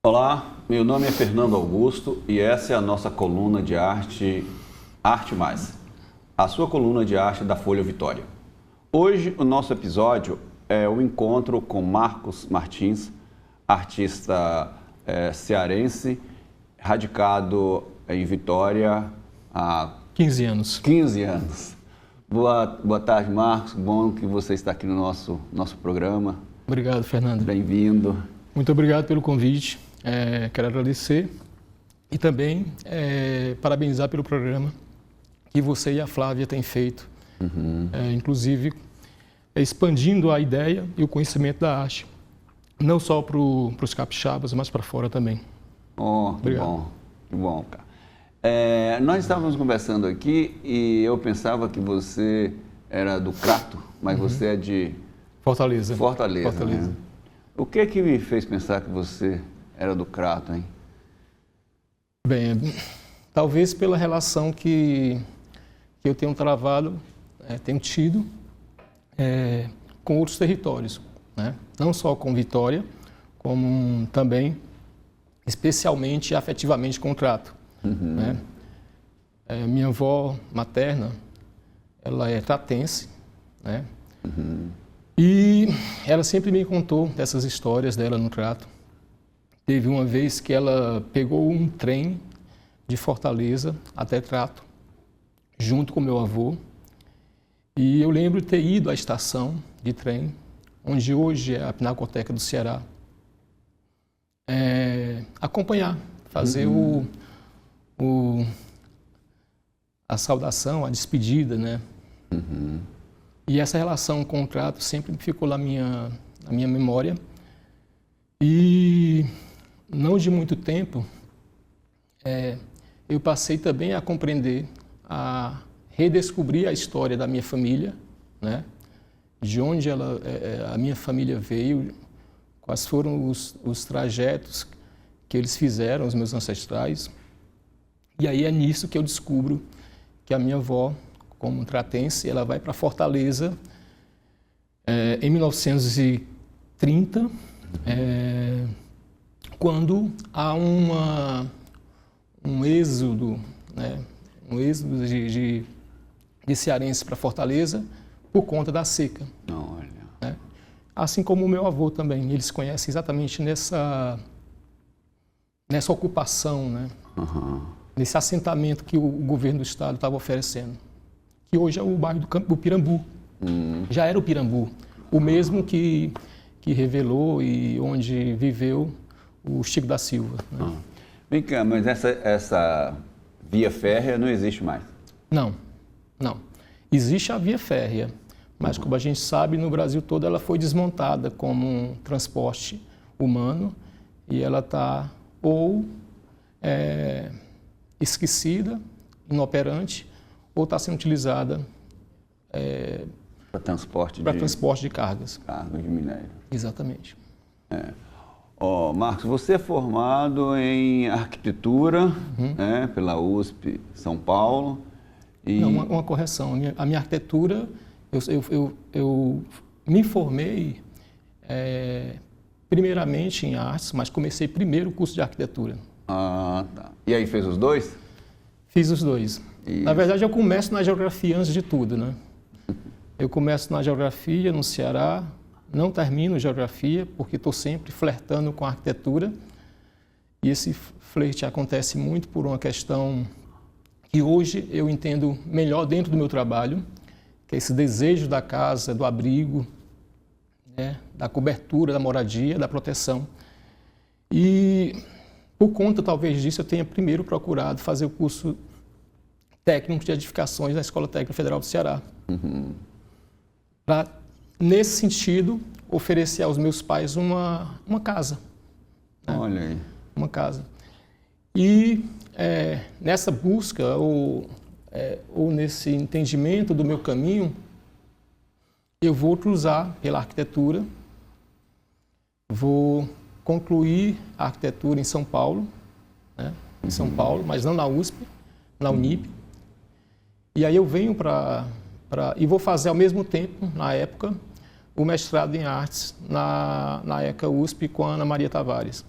Olá, meu nome é Fernando Augusto e essa é a nossa coluna de arte, Arte Mais, a sua coluna de arte da Folha Vitória. Hoje o nosso episódio é o encontro com Marcos Martins, artista cearense, radicado em Vitória há 15 anos. 15 anos. Boa tarde, Marcos. Bom que você está aqui no nosso programa. Obrigado, Fernando. Bem-vindo. Muito obrigado pelo convite. Quero agradecer e também parabenizar pelo programa que você e a Flávia têm feito, inclusive expandindo a ideia e o conhecimento da arte, não só para os capixabas, mas para fora também. Oh, que bom, cara. Nós estávamos conversando aqui e eu pensava que você era do Crato, mas você é de Fortaleza. Fortaleza. Né? O que me fez pensar que você era do Crato, hein? Bem, talvez pela relação que eu tenho travado, tenho tido com outros territórios, né? Não só com Vitória, como também, especialmente, afetivamente com o Crato. Né? Minha avó materna, ela é tratense, né? E ela sempre me contou dessas histórias dela no Crato. Teve uma vez que ela pegou um trem de Fortaleza até Crato, junto com meu avô. E eu lembro de ter ido à estação de trem, onde hoje é a Pinacoteca do Ceará, acompanhar, fazer a saudação, a despedida, né? E essa relação com o Crato sempre ficou na minha memória. E não de muito tempo, eu passei também a compreender, a redescobrir a história da minha família, né? De onde a minha família veio, quais foram os trajetos que eles fizeram, os meus ancestrais. E aí é nisso que eu descubro que a minha avó, como tratense, ela vai para Fortaleza em 1930, quando há um êxodo, né? Um êxodo de cearenses para Fortaleza por conta da seca. Olha. Né? Assim como o meu avô também, eles conhecem exatamente nessa ocupação, né? Nesse assentamento que o governo do estado estava oferecendo, que hoje é o bairro do Pirambu. Já era o Pirambu, o mesmo que revelou e onde viveu o Chico da Silva. Né? Vem cá, mas essa via férrea não existe mais? Não. Existe a via férrea, mas como a gente sabe, no Brasil todo ela foi desmontada como um transporte humano e ela está ou esquecida, inoperante, ou está sendo utilizada para transporte de cargas. Cargas de minério. Exatamente. Marcos, você é formado em arquitetura, né, pela USP São Paulo. Não, uma correção. A minha arquitetura, eu me formei primeiramente em artes, mas comecei primeiro o curso de arquitetura. Ah, tá. E aí fez os dois? Fiz os dois. Isso. Na verdade, eu começo na geografia antes de tudo, né? Eu começo na geografia, no Ceará, não termino geografia, porque estou sempre flertando com a arquitetura. E esse flerte acontece muito por uma questão que hoje eu entendo melhor dentro do meu trabalho, que é esse desejo da casa, do abrigo, né? Da cobertura, da moradia, da proteção. E por conta, talvez, disso, eu tenha primeiro procurado fazer o curso técnico de edificações na Escola Técnica Federal do Ceará. Para, nesse sentido, oferecer aos meus pais uma casa. Né? Olha aí. Uma casa. E nessa busca, ou nesse entendimento do meu caminho, eu vou cruzar pela arquitetura, vou concluir a arquitetura em São Paulo, né? Em São Paulo, mas não na USP, na Unip. E aí eu venho e vou fazer ao mesmo tempo, na época, o mestrado em artes na ECA USP com a Ana Maria Tavares.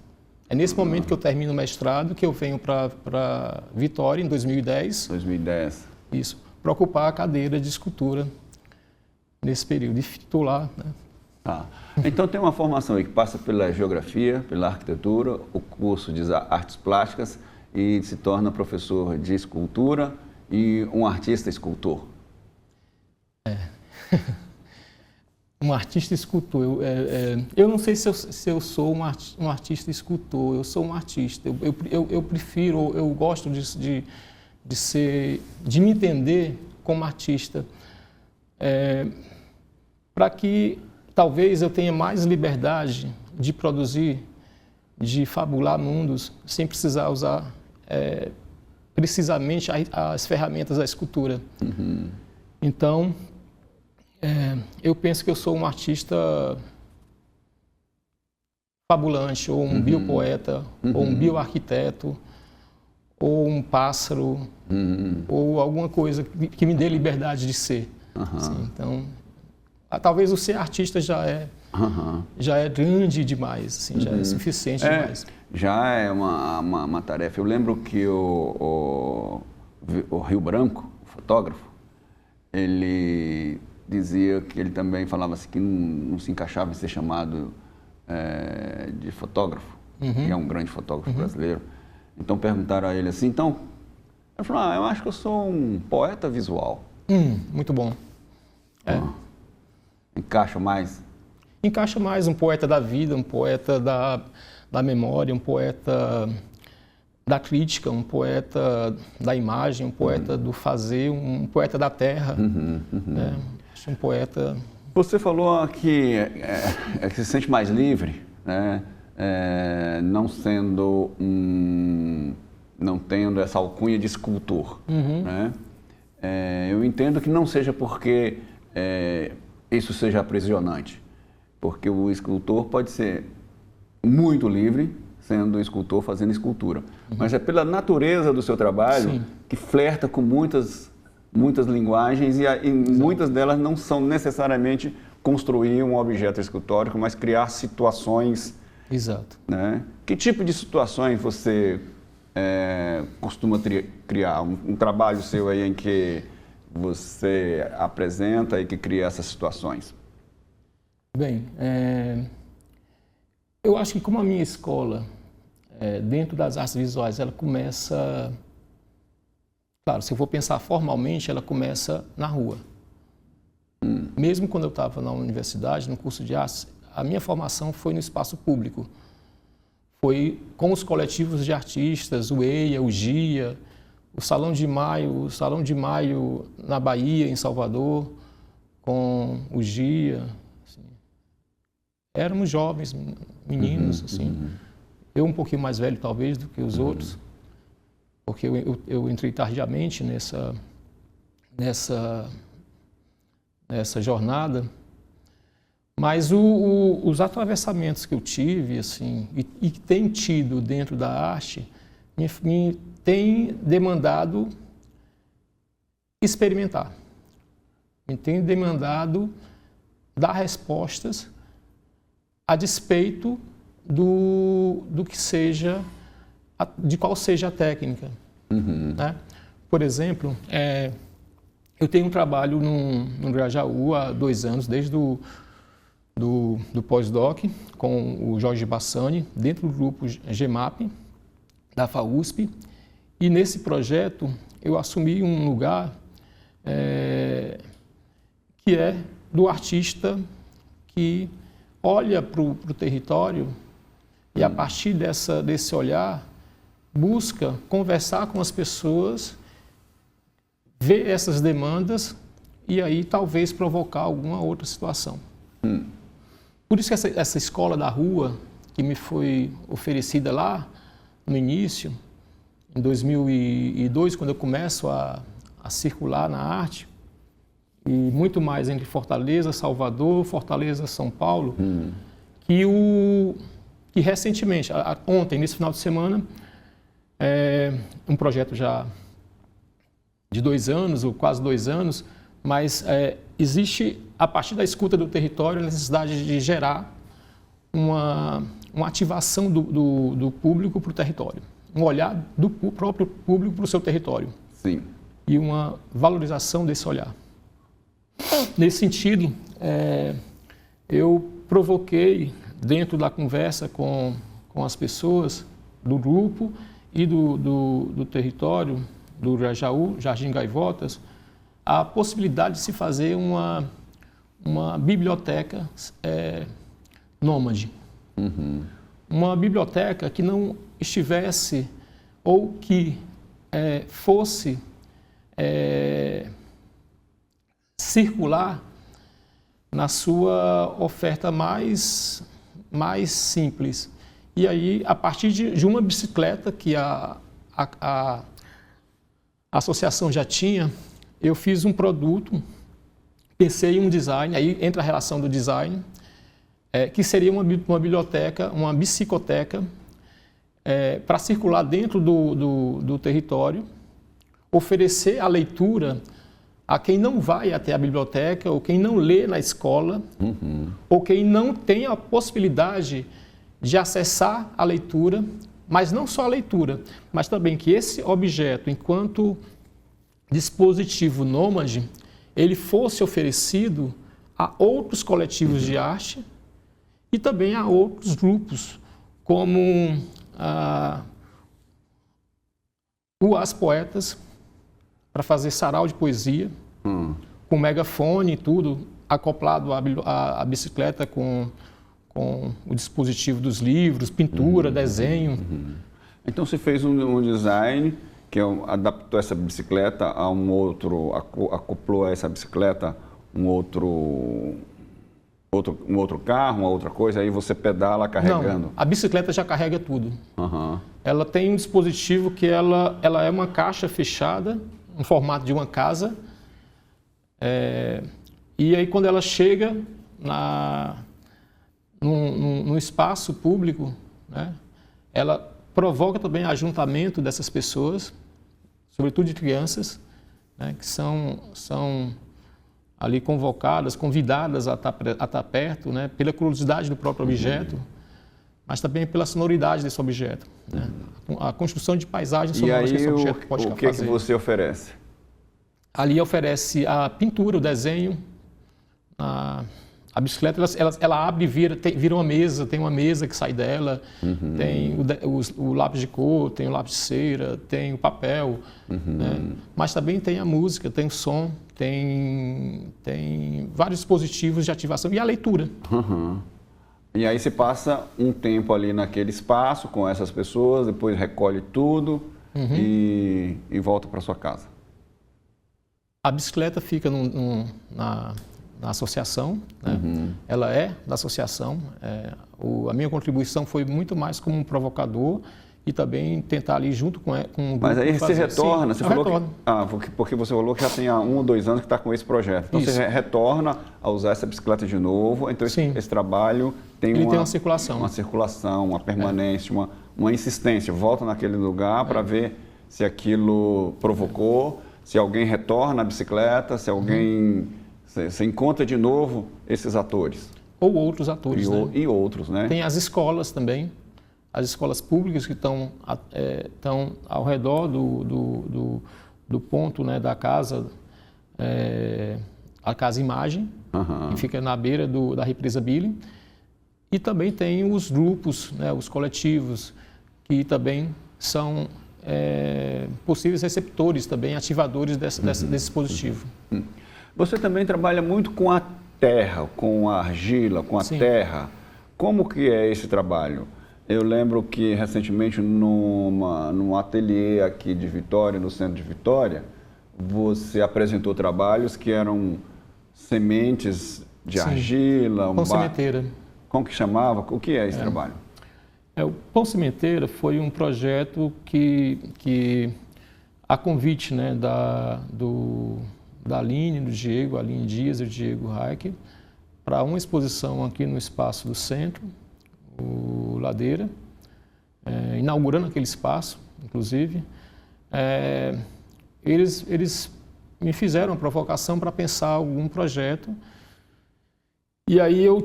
É nesse momento que eu termino o mestrado, que eu venho para Vitória, em 2010. 2010. Isso, para ocupar a cadeira de escultura nesse período, de titular, né? Tá. Então tem uma formação aí que passa pela geografia, pela arquitetura, o curso de artes plásticas e se torna professor de escultura e um artista escultor. Um artista escultor. Eu não sei se eu sou um artista escultor, eu sou um artista. Eu prefiro, eu gosto de me entender como artista, para que talvez eu tenha mais liberdade de produzir, de fabular mundos, sem precisar usar precisamente as ferramentas da escultura. Uhum. Então, eu penso que eu sou um artista fabulante, ou um biopoeta, ou um bioarquiteto, ou um pássaro, ou alguma coisa que me dê liberdade de ser. Assim, então, talvez o ser artista já é grande demais, assim, já é suficiente demais. Já é uma tarefa. Eu lembro que o Rio Branco, o fotógrafo, ele dizia que ele também falava assim que não se encaixava em ser chamado de fotógrafo, que é um grande fotógrafo brasileiro. Então perguntaram a ele assim, então, ele falou, eu acho que eu sou um poeta visual. Muito bom. Encaixa mais? Encaixa mais, um poeta da vida, um poeta da memória, um poeta da crítica, um poeta da imagem, um poeta do fazer, um poeta da terra. Acho um poeta... Você falou que se sente mais livre, né? Não tendo essa alcunha de escultor, né? Eu entendo que não seja porque isso seja aprisionante, porque o escultor pode ser muito livre, sendo um escultor fazendo escultura, mas é pela natureza do seu trabalho que flerta com muitas linguagens e muitas delas não são necessariamente construir um objeto escultórico, mas criar situações. Exato. Né? Que tipo de situações você costuma criar? Um trabalho seu aí em que você apresenta e que cria essas situações? Bem, eu acho que como a minha escola, dentro das artes visuais, ela começa... Claro, se eu for pensar formalmente, ela começa na rua. Mesmo quando eu estava na universidade, no curso de artes, a minha formação foi no espaço público. Foi com os coletivos de artistas, o EIA, o GIA, o Salão de Maio na Bahia, em Salvador, com o GIA. Assim. Éramos jovens, meninos, assim. Eu um pouquinho mais velho, talvez, do que os outros, porque eu entrei tardiamente nessa jornada. Mas os atravessamentos que eu tive, assim, e que tenho tido dentro da arte, me tem demandado experimentar. Me tem demandado dar respostas a despeito do que seja, de qual seja a técnica. Né? Por exemplo, eu tenho um trabalho no Grajaú há 2 anos, desde do pós-doc, com o Jorge Bassani, dentro do grupo GEMAP, da FAUSP, e nesse projeto eu assumi um lugar que é do artista que olha para o território e a partir desse olhar busca conversar com as pessoas, ver essas demandas e aí talvez provocar alguma outra situação. Por isso que essa escola da rua, que me foi oferecida lá no início, em 2002, quando eu começo a circular na arte, e muito mais entre Fortaleza, Salvador, Fortaleza, São Paulo, que recentemente, ontem, nesse final de semana, um projeto já de 2 anos, ou quase 2 anos, mas existe, a partir da escuta do território, a necessidade de gerar uma ativação do público para o território, um olhar do próprio público para o seu território. Sim. E uma valorização desse olhar. Nesse sentido, eu provoquei, dentro da conversa com as pessoas do grupo e do território, do Grajaú, Jardim Gaivotas, a possibilidade de se fazer uma biblioteca nômade. Uhum. Uma biblioteca que não estivesse ou que fosse circular na sua oferta mais simples. E aí, a partir de uma bicicleta que a associação já tinha, eu fiz um produto, pensei em um design, aí entra a relação do design, que seria uma biblioteca, uma bicicoteca, para circular dentro do território, oferecer a leitura a quem não vai até a biblioteca, ou quem não lê na escola, uhum. ou quem não tem a possibilidade de acessar a leitura, mas não só a leitura, mas também que esse objeto, enquanto dispositivo nômade, ele fosse oferecido a outros coletivos de arte e também a outros grupos, como As Poetas, para fazer sarau de poesia, com megafone e tudo, acoplado à bicicleta com o dispositivo dos livros, pintura, desenho. Então você fez um design que adaptou essa bicicleta a um outro, acoplou a essa bicicleta um outro carro, uma outra coisa, aí você pedala carregando. Não, a bicicleta já carrega tudo. Uhum. Ela tem um dispositivo que ela é uma caixa fechada, no formato de uma casa, e aí quando ela chega num espaço público, né, ela provoca também ajuntamento dessas pessoas, sobretudo de crianças, né, que são ali convocadas, convidadas a estar perto, né, pela curiosidade do próprio objeto, mas também pela sonoridade desse objeto. Né? A construção de paisagens sonoras que esse objeto pode fazer. O que você oferece? Ali oferece a pintura, o desenho, a bicicleta, ela abre e vira uma mesa, tem uma mesa que sai dela, tem o lápis de cor, tem o lápis de cera, tem o papel, né? Mas também tem a música, tem o som, tem vários dispositivos de ativação e a leitura. E aí você passa um tempo ali naquele espaço com essas pessoas, depois recolhe tudo e volta para sua casa. A bicicleta fica na associação, né? Ela é da associação. A minha contribuição foi muito mais como um provocador e também tentar ali junto com o grupo. Mas aí você retorna, sim, você falou porque você falou que já tem há 1 ou 2 anos que está com esse projeto. Então você retorna a usar essa bicicleta de novo, então esse trabalho tem uma circulação. Uma circulação, uma permanência, uma insistência. Volta naquele lugar para ver se aquilo provocou, se alguém retorna a bicicleta, se alguém... Você encontra de novo esses atores. Ou outros atores, E outros, né? Tem as escolas também, as escolas públicas que estão ao redor do ponto, né, da casa, a Casa Imagem, que fica na beira da represa Billing. E também tem os grupos, né, os coletivos, que também são possíveis receptores, também ativadores desse dispositivo. Você também trabalha muito com a terra, com a argila, com a terra. Como que é esse trabalho? Eu lembro que recentemente num ateliê aqui de Vitória, no centro de Vitória, você apresentou trabalhos que eram sementes de argila. Pão Sementeira. Como que chamava? O que é esse trabalho? O Pão Sementeira foi um projeto que a convite, né, da Aline, do Diego, Aline Dias e o Diego Reich, para uma exposição aqui no espaço do centro, o Ladeira, inaugurando aquele espaço, inclusive. Eles me fizeram a provocação para pensar algum projeto E aí eu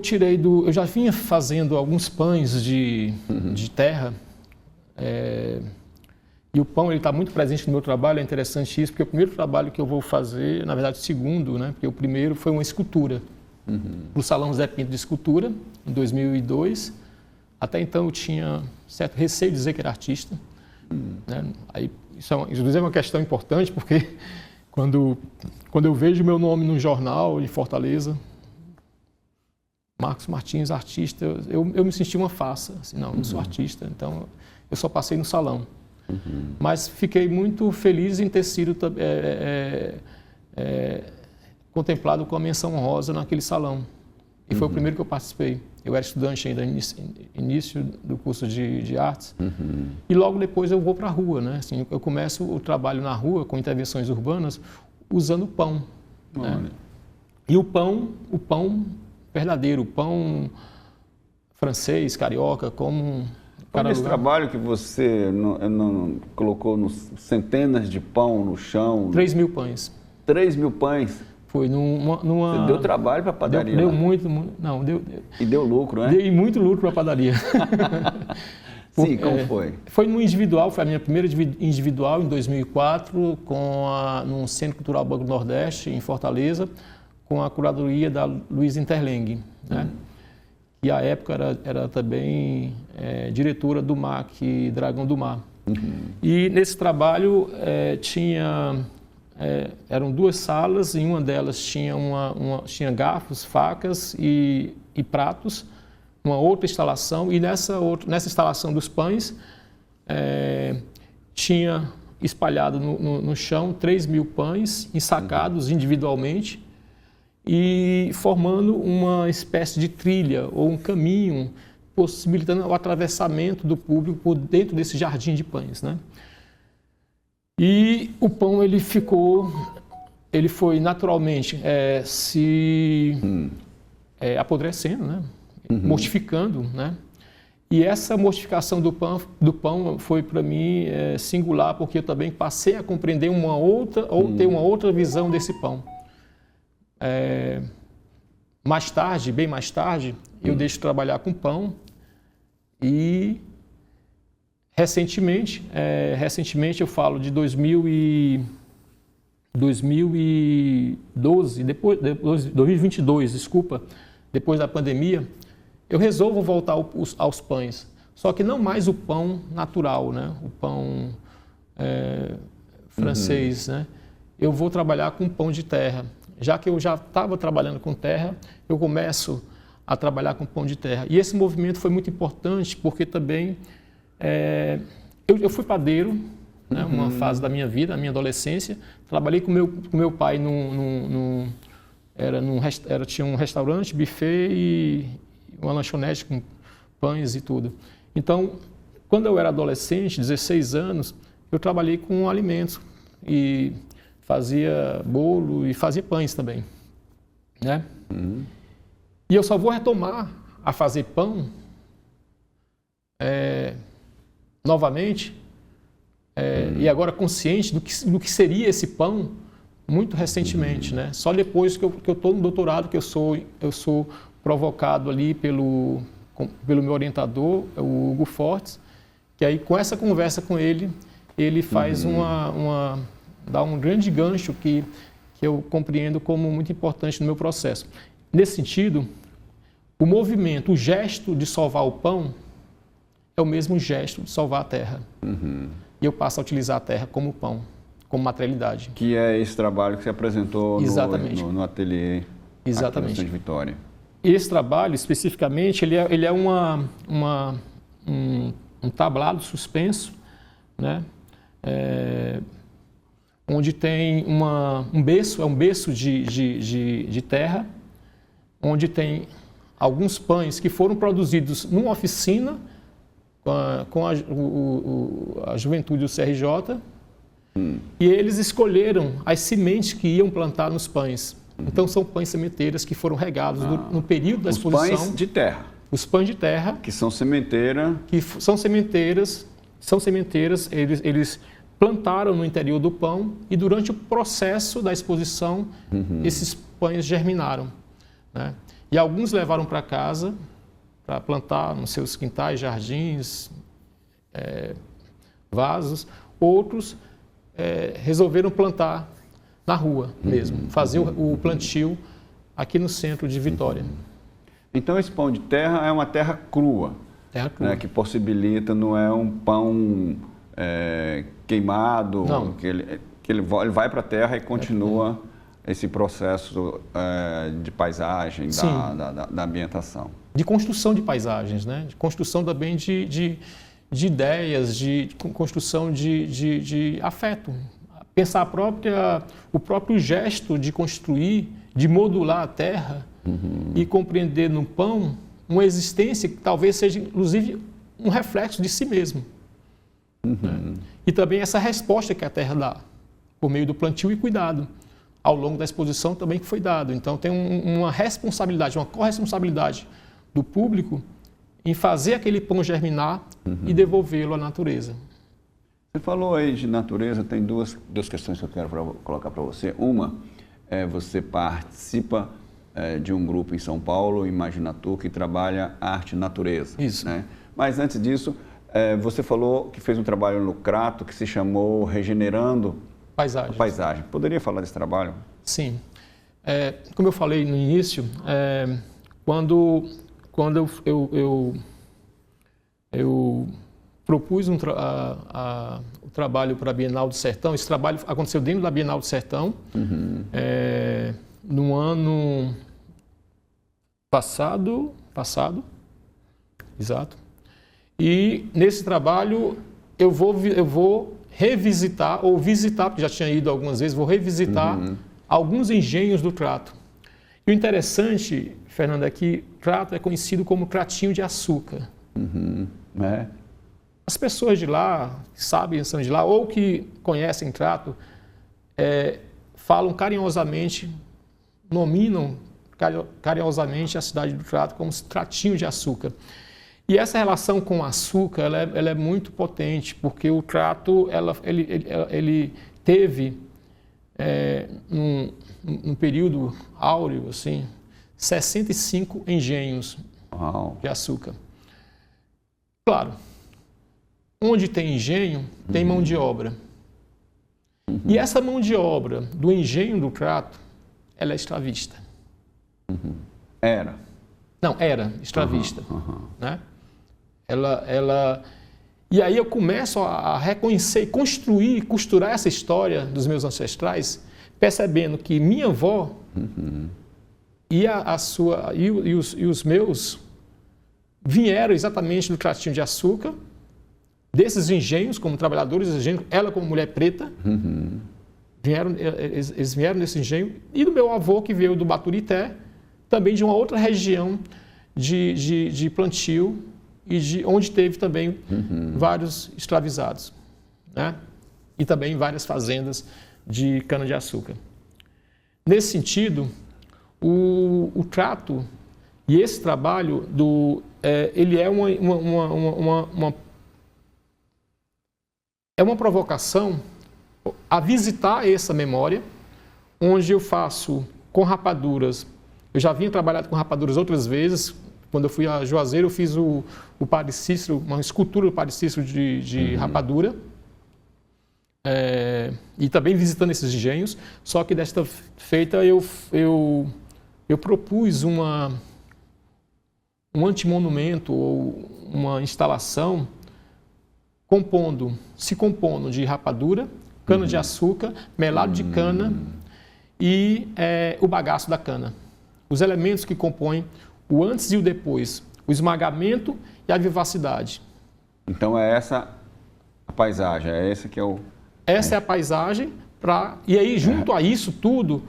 eu já vinha fazendo alguns pães de terra, e o pão está muito presente no meu trabalho. É interessante isso, porque o primeiro trabalho que eu vou fazer, na verdade o segundo, né, porque o primeiro foi uma escultura, para o Salão Zé Pinto de Escultura, em 2002. Até então eu tinha certo receio de dizer que era artista. Né? Aí, isso é uma questão importante, porque quando eu vejo meu nome no jornal em Fortaleza, Marcos Martins, artista, eu me senti uma farsa. Assim, não sou artista, então eu só passei no salão. Mas fiquei muito feliz em ter sido contemplado com a menção honrosa naquele salão. E foi o primeiro que eu participei. Eu era estudante ainda, início do curso de artes. E logo depois eu vou para a rua, né? Assim, eu começo o trabalho na rua com intervenções urbanas usando pão. Né? E o pão verdadeiro, o pão francês, carioca, como... Foi nesse trabalho que você não colocou centenas de pão no chão? 3.000 pães. 3.000 pães? Foi numa... Você deu trabalho para a padaria? Deu muito, não, deu... E deu lucro, né? Dei muito lucro para a padaria. Sim, como foi? Foi no individual, foi a minha primeira individual em 2004, no Centro Cultural Banco do Nordeste, em Fortaleza, com a curadoria da Luiz Interleng, né? E à época era também diretora do MAC Dragão do Mar. E nesse trabalho eram 2 salas, em uma delas tinha garfos, facas e pratos, uma outra instalação, e nessa instalação dos pães tinha espalhado no chão 3.000 pães ensacados individualmente, e formando uma espécie de trilha ou um caminho, possibilitando o atravessamento do público por dentro desse jardim de pães, né? E o pão ele foi naturalmente apodrecendo, né? Mortificando, né? E essa mortificação do pão foi para mim singular, porque eu também passei a compreender ter uma outra visão desse pão. Bem mais tarde, eu deixo de trabalhar com pão e recentemente eu falo de 2012, 2022, desculpa, depois da pandemia, eu resolvo voltar aos pães, só que não mais o pão natural, né? O pão francês, né? Eu vou trabalhar com pão de terra. Já que eu já estava trabalhando com terra, eu começo a trabalhar com pão de terra. E esse movimento foi muito importante porque também eu fui padeiro, né, uma fase da minha vida, a minha adolescência. Trabalhei com meu pai tinha um restaurante, buffet e uma lanchonete com pães e tudo. Então, quando eu era adolescente, 16 anos, eu trabalhei com alimentos e fazia bolo e fazia pães também, né? E eu só vou retomar a fazer pão novamente, e agora consciente do que seria esse pão, muito recentemente, né? Só depois que eu estou no doutorado, que eu sou provocado ali pelo meu orientador, o Hugo Fortes, que aí com essa conversa com ele faz dá um grande gancho que eu compreendo como muito importante no meu processo. Nesse sentido, o movimento, o gesto de sovar o pão é o mesmo gesto de sovar a terra. E eu passo a utilizar a terra como pão, como materialidade. Que é esse trabalho que você apresentou no ateliê Exatamente. aqui na de Vitória. Esse trabalho, especificamente, ele é um tablado suspenso, né? Onde tem um berço de terra, onde tem alguns pães que foram produzidos numa oficina com a juventude do CRJ, e eles escolheram as sementes que iam plantar nos pães. Então são pães sementeiras que foram regados no período da exposição. Os pães de terra. Os pães de terra. Que são sementeira. Que são sementeiras, eles plantaram no interior do pão e durante o processo da exposição esses pães germinaram, né? E alguns levaram para casa para plantar nos seus quintais, jardins, vasos. Outros resolveram plantar na rua mesmo, fazer o plantio aqui no centro de Vitória. Então esse pão de terra é uma terra crua, né, que possibilita, não é um pão queimado, não. que ele vai para a terra e continua esse processo de paisagem, da ambientação. De construção de paisagens, né? De construção também de ideias, de construção de afeto. Pensar o próprio gesto de construir, de modular a terra e compreender no pão uma existência que talvez seja, inclusive, um reflexo de si mesmo. Né? E também essa resposta que a terra dá, por meio do plantio e cuidado, ao longo da exposição também que foi dado. Então tem uma responsabilidade, uma corresponsabilidade do público em fazer aquele pão germinar e devolvê-lo à natureza. Você falou aí de natureza, tem duas questões que eu quero colocar para você. Uma é você participa de um grupo em São Paulo, Imaginatur, que trabalha arte e natureza. Isso. Né? Mas antes disso, você falou que fez um trabalho no Crato que se chamou Regenerando a Paisagem. Poderia falar desse trabalho? Sim. Como eu falei no início, quando eu propus o trabalho para a Bienal do Sertão, esse trabalho aconteceu dentro da Bienal do Sertão, no ano passado, exato. E nesse trabalho eu vou revisitar, ou visitar, porque já tinha ido algumas vezes, vou revisitar alguns engenhos do Crato. E o interessante, Fernando, é que Crato é conhecido como Cratinho de Açúcar. As pessoas de lá, que sabem, são de lá, ou que conhecem Crato, falam carinhosamente, nominam carinhosamente a cidade do Crato como Cratinho de Açúcar. E essa relação com o açúcar, ela é muito potente, porque o Crato, ele teve, num período áureo, assim, 65 engenhos de açúcar. Claro, onde tem engenho, tem mão de obra. E essa mão de obra do engenho do Crato, ela é escravista. Era escravista. Né? E aí eu começo a reconhecer, construir, costurar essa história dos meus ancestrais, percebendo que minha avó e os meus vieram exatamente do Cratinho de Açúcar, desses engenhos, como trabalhadores de engenho, ela como mulher preta, eles vieram desse engenho, e do meu avô que veio do Baturité, também de uma outra região de plantio, e onde teve também vários escravizados, né? E também várias fazendas de cana-de-açúcar. Nesse sentido, o Crato e esse trabalho ele é uma provocação a visitar essa memória, onde eu faço com rapaduras. Eu já vinha trabalhado com rapaduras outras vezes. Quando eu fui a Juazeiro, eu fiz o Padre Cícero, uma escultura do Padre Cícero de rapadura. E também visitando esses engenhos. Só que desta feita eu propus um antimonumento ou uma instalação se compondo de rapadura, cana-de-açúcar, melado de cana e o bagaço da cana. Os elementos que compõem o antes e o depois, o esmagamento e a vivacidade. Então é essa a paisagem, é esse que é o... Essa é a paisagem, e aí junto a isso tudo,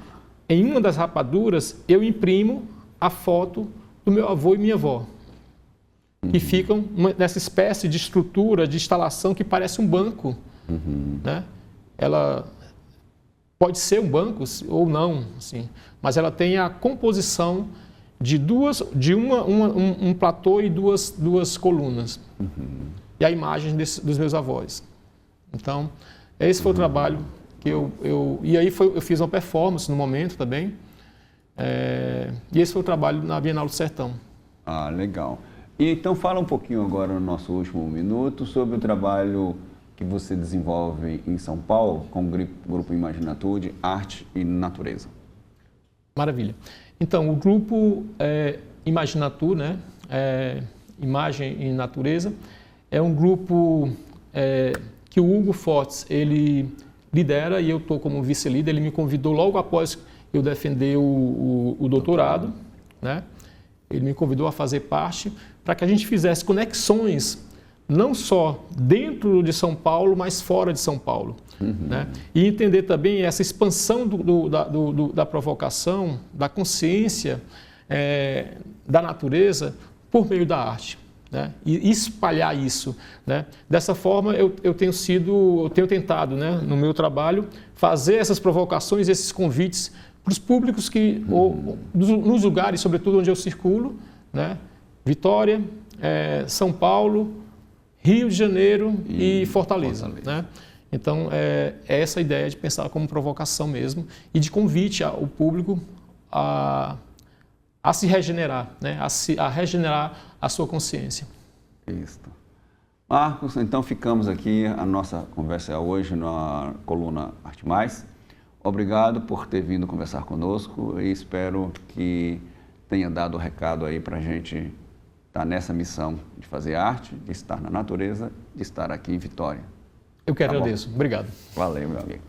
em uma das rapaduras, eu imprimo a foto do meu avô e minha avó, que ficam nessa espécie de estrutura, de instalação que parece um banco. Né? Ela pode ser um banco ou não, assim, mas ela tem a composição de um platô e duas colunas. E a imagem dos meus avós. Então, esse foi o trabalho que eu... E aí eu fiz uma performance no momento também, E esse foi o trabalho na Bienal do Sertão. Ah, legal. E então fala um pouquinho agora no nosso último minuto sobre o trabalho que você desenvolve em São Paulo com o Grupo Imaginatude, Arte e Natureza. Maravilha. Então, o Grupo Imaginatur, né? Imagem e Natureza, é um grupo que o Hugo Fortes, ele lidera e eu estou como vice-líder. Ele me convidou logo após eu defender o doutorado, né? Ele me convidou a fazer parte para que a gente fizesse conexões não só dentro de São Paulo, mas fora de São Paulo. Né? E entender também essa expansão da provocação, da consciência da natureza por meio da arte. Né? E espalhar isso. Né? Dessa forma, eu tenho tentado, né, no meu trabalho, fazer essas provocações, esses convites para os públicos nos lugares, sobretudo onde eu circulo, né? Vitória, São Paulo, Rio de Janeiro e Fortaleza. Né? Então, é essa ideia de pensar como provocação mesmo e de convite ao público a se regenerar, né? a regenerar a sua consciência. Isso. Marcos, então ficamos aqui, a nossa conversa hoje na coluna Arte Mais. Obrigado por ter vindo conversar conosco e espero que tenha dado o recado aí para a gente estar nessa missão de fazer arte, de estar na natureza, de estar aqui em Vitória. Eu que agradeço. Obrigado. Valeu, meu amigo.